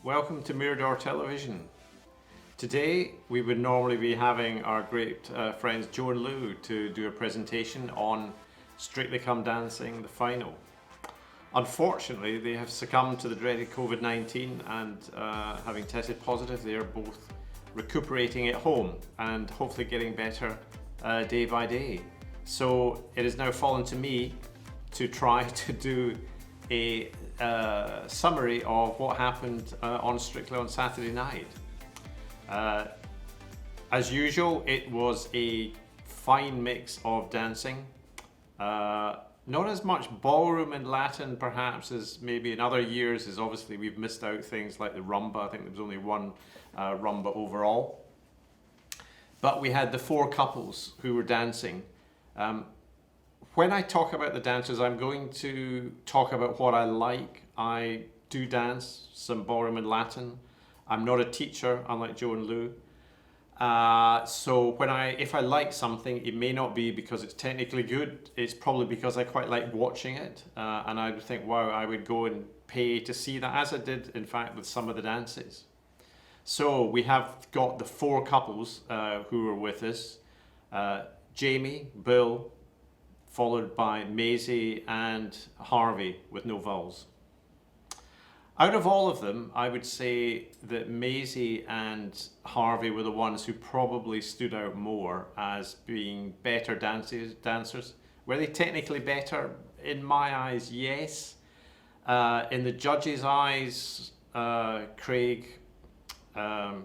Welcome to Mirador Television. Today we would normally be having our great friends Joe and Lou to do a presentation on Strictly Come Dancing, the final. Unfortunately, they have succumbed to the dreaded COVID-19 and having tested positive, they are both recuperating at home and hopefully getting better day by day. So it has now fallen to me to try to do a summary of what happened on Strictly on Saturday night. As usual, it was a fine mix of dancing. Not as much ballroom and Latin perhaps as maybe in other years, as obviously we've missed out things like the rumba. I think there was only one rumba overall. But we had the four couples who were dancing. When I talk about the dancers, I'm going to talk about what I like. I do dance some ballroom and Latin. I'm not a teacher, unlike Joe and Lou. So if I like something, it may not be because it's technically good. It's probably because I quite like watching it. And I would think, wow, I would go and pay to see that, as I did, in fact, with some of the dances. So we have got the four couples who are with us. Jamie, Bill, followed by Maisie and Harvey with no vowels. Out of all of them, I would say that Maisie and Harvey were the ones who probably stood out more as being better dancers. Were they technically better? In my eyes, yes. In the judges' eyes, Craig,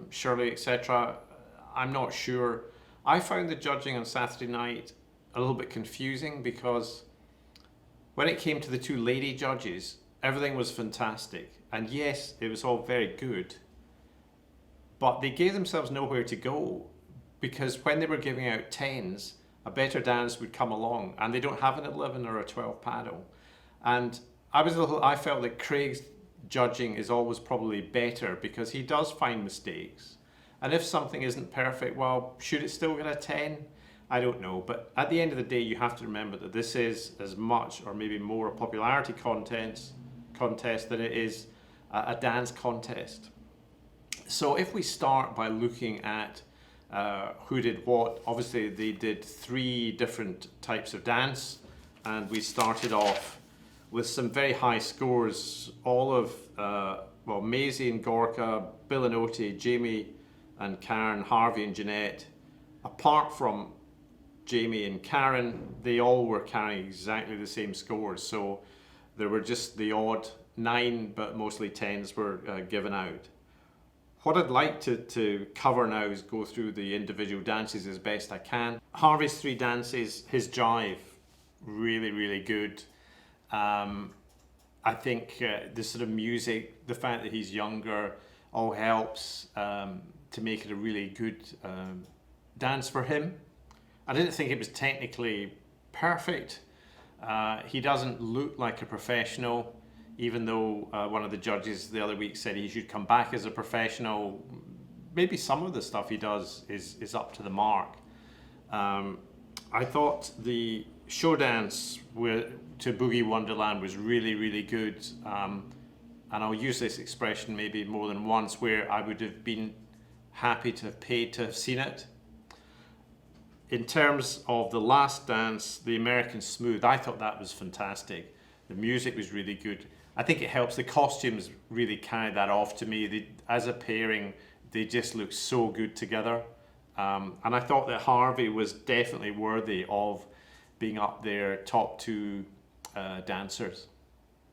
Shirley, etc., I'm not sure. I found the judging on Saturday night a little bit confusing because when it came to the two lady judges, everything was fantastic. And yes, it was all very good, but they gave themselves nowhere to go because when they were giving out 10s, a better dance would come along and they don't have an 11 or a 12 paddle. And I felt that Craig's judging is always probably better because he does find mistakes. And if something isn't perfect, well, should it still get a 10? I don't know, but at the end of the day, you have to remember that this is as much or maybe more a popularity contest than it is a dance contest. So if we start by looking at who did what, obviously they did three different types of dance, and we started off with some very high scores. All of, Maisie and Gorka, Bill and Oti, Jamie and Karen, Harvey and Jeanette, apart from Jamie and Karen, they all were carrying exactly the same scores. So there were just the odd 9, but mostly 10s were given out. What I'd like to cover now is go through the individual dances as best I can. Harvey's three dances, his jive, really, really good. I think the sort of music, the fact that he's younger, all helps to make it a really good dance for him. I didn't think it was technically perfect. He doesn't look like a professional, even though one of the judges the other week said he should come back as a professional. Maybe some of the stuff he does is up to the mark. I thought the show dance to Boogie Wonderland was really, really good. And I'll use this expression maybe more than once, where I would have been happy to have paid to have seen it. In terms of the last dance, the American Smooth, I thought that was fantastic. The music was really good. I think it helps. The costumes really carried that off to me. As a pairing, they just look so good together. And I thought that Harvey was definitely worthy of being up there, top two dancers.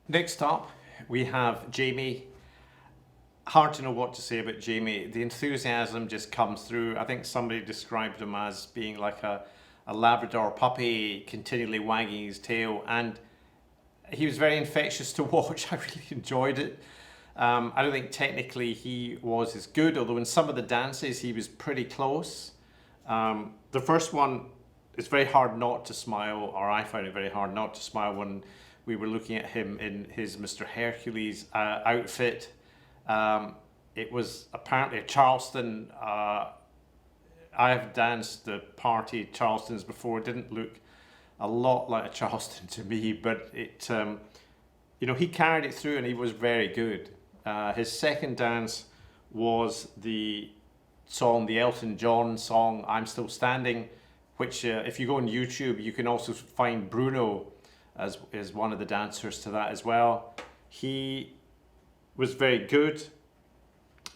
Next up, we have Jamie. Hard to know what to say about Jamie. The enthusiasm just comes through. I think somebody described him as being like a Labrador puppy continually wagging his tail, and he was very infectious to watch. I really enjoyed it. I don't think technically he was as good, although in some of the dances he was pretty close. The first one, it's very hard not to smile, or I found it very hard not to smile when we were looking at him in his Mr. Hercules outfit. It was apparently a Charleston. I have danced the party Charlestons before. It didn't look a lot like a Charleston to me, but it, he carried it through and he was very good. His second dance was the Elton John song, I'm Still Standing, which if you go on YouTube, you can also find Bruno as one of the dancers to that as well. He was very good,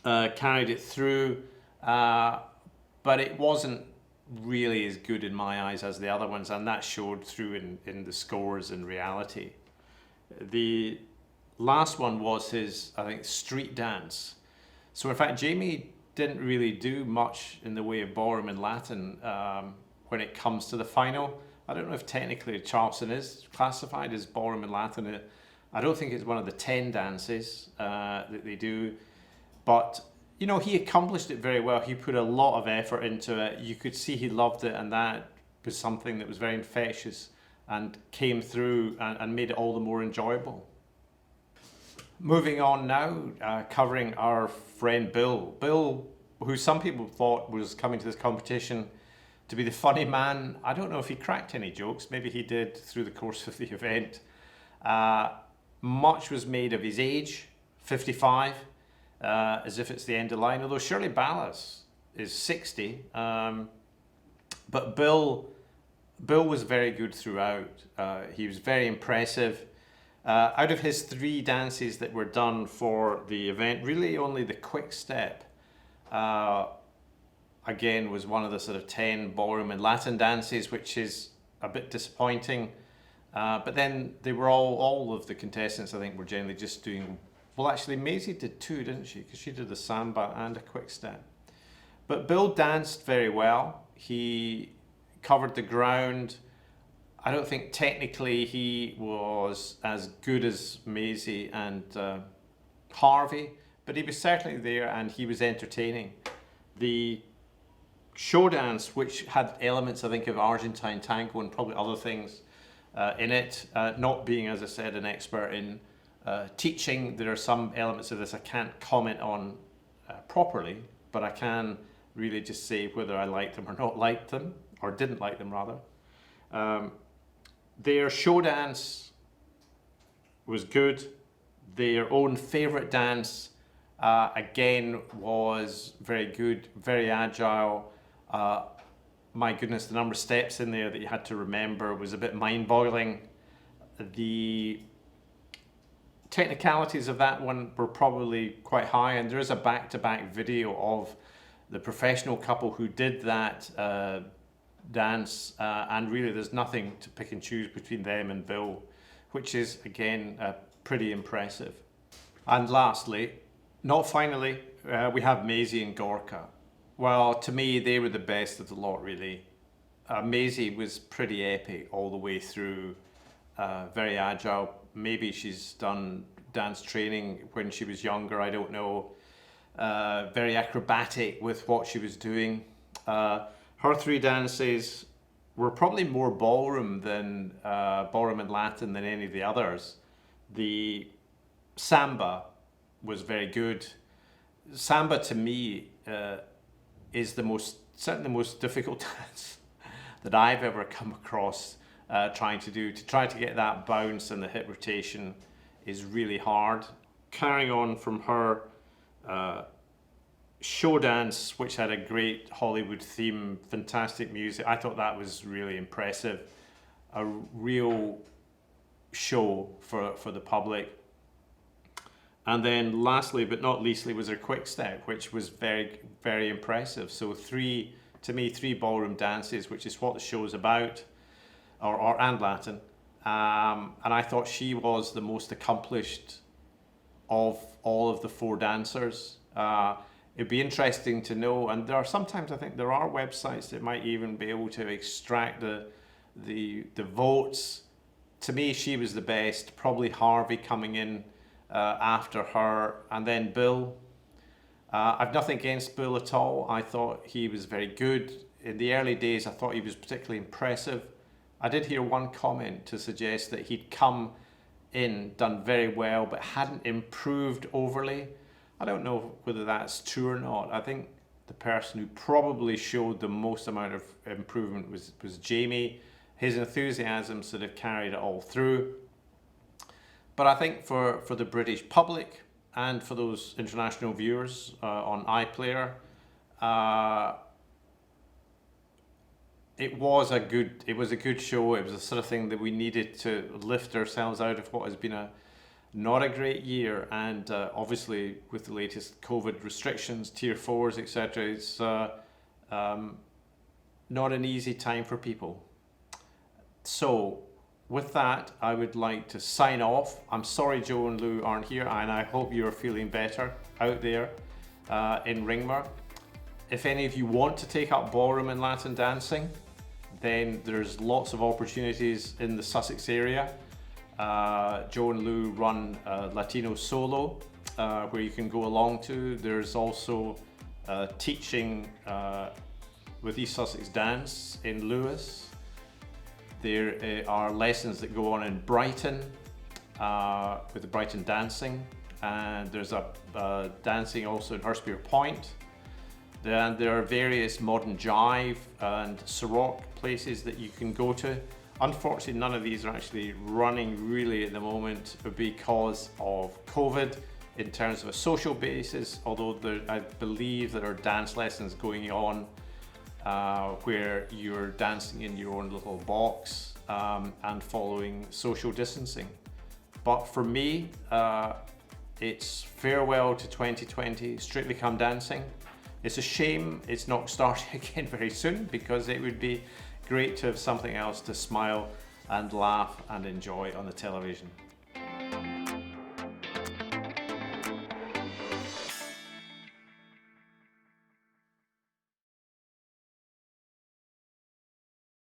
carried it through, but it wasn't really as good in my eyes as the other ones, and that showed through in the scores in reality. The last one was his, I think, street dance. So in fact, Jamie didn't really do much in the way of ballroom and Latin when it comes to the final. I don't know if technically Charleston is classified as ballroom and Latin. I don't think it's one of the 10 dances that they do, but you know, he accomplished it very well. He put a lot of effort into it. You could see he loved it, and that was something that was very infectious and came through and made it all the more enjoyable. Moving on now, covering our friend Bill. Bill, who some people thought was coming to this competition to be the funny man. I don't know if he cracked any jokes. Maybe he did through the course of the event. Much was made of his age, 55. As if it's the end of the line, although Shirley Ballas is 60. But Bill was very good throughout. He was very impressive. Out of his 3 dances that were done for the event, really only the quick step, again, was one of the sort of 10 ballroom and Latin dances, which is a bit disappointing. But then they were all of the contestants, I think, were generally just doing. Well, actually, Maisie did 2, didn't she? Because she did the samba and a quick step. But Bill danced very well. He covered the ground. I don't think technically he was as good as Maisie and Harvey, but he was certainly there and he was entertaining. The show dance, which had elements, I think, of Argentine tango and probably other things in it, not being, as I said, an expert in teaching, there are some elements of this I can't comment on properly, but I can really just say whether I liked them or not liked them, or didn't like them rather. Their show dance was good. Their own favourite dance, again, was very good, very agile. My goodness, the number of steps in there that you had to remember was a bit mind-boggling. The technicalities of that one were probably quite high, and there is a back-to-back video of the professional couple who did that dance, and really there's nothing to pick and choose between them and Bill, which is again pretty impressive. And lastly, not finally, we have Maisie and Gorka. Well, to me, they were the best of the lot, really. Maisie was pretty epic all the way through, very agile. Maybe she's done dance training when she was younger, I don't know. Very acrobatic with what she was doing. Her 3 dances were probably more ballroom than ballroom and Latin than any of the others. The samba was very good. Samba to me is certainly the most difficult dance that I've ever come across. Trying to get that bounce and the hip rotation is really hard. Carrying on from her show dance, which had a great Hollywood theme, fantastic music. I thought that was really impressive. A real show for the public. And then lastly, but not leastly, was her quick step, which was very, very impressive. So 3 ballroom dances, which is what the show's about. And Latin, and I thought she was the most accomplished of all of the 4 dancers. It'd be interesting to know, and there are sometimes I think there are websites that might even be able to extract the votes. To me, she was the best. Probably Harvey coming in after her, and then Bill. I've nothing against Bill at all. I thought he was very good. In the early days, I thought he was particularly impressive. I did hear one comment to suggest that he'd come in, done very well, but hadn't improved overly. I don't know whether that's true or not. I think the person who probably showed the most amount of improvement was Jamie. His enthusiasm sort of carried it all through. But I think for the British public, and for those international viewers on iPlayer. It was a good show. It was the sort of thing that we needed to lift ourselves out of what has been not a great year, and obviously with the latest COVID restrictions, tier 4s, etc., it's not an easy time for people. So with that, I would like to sign off. I'm sorry Joe and Lou aren't here, and I hope you're feeling better out there in Ringmer. If any of you want to take up ballroom and Latin dancing, then there's lots of opportunities in the Sussex area. Joe and Lou run Latino Solo, where you can go along to. There's also teaching with East Sussex Dance in Lewis. There are lessons that go on in Brighton with the Brighton Dancing, and there's a dancing also in Hurstpere Point. Then there are various modern jive and Sirach places that you can go to. Unfortunately, none of these are actually running really at the moment because of COVID in terms of a social basis, although I believe there are dance lessons going on where you're dancing in your own little box and following social distancing. But for me, it's farewell to 2020, Strictly Come Dancing. It's a shame it's not starting again very soon, because it would be great to have something else to smile and laugh and enjoy on the television.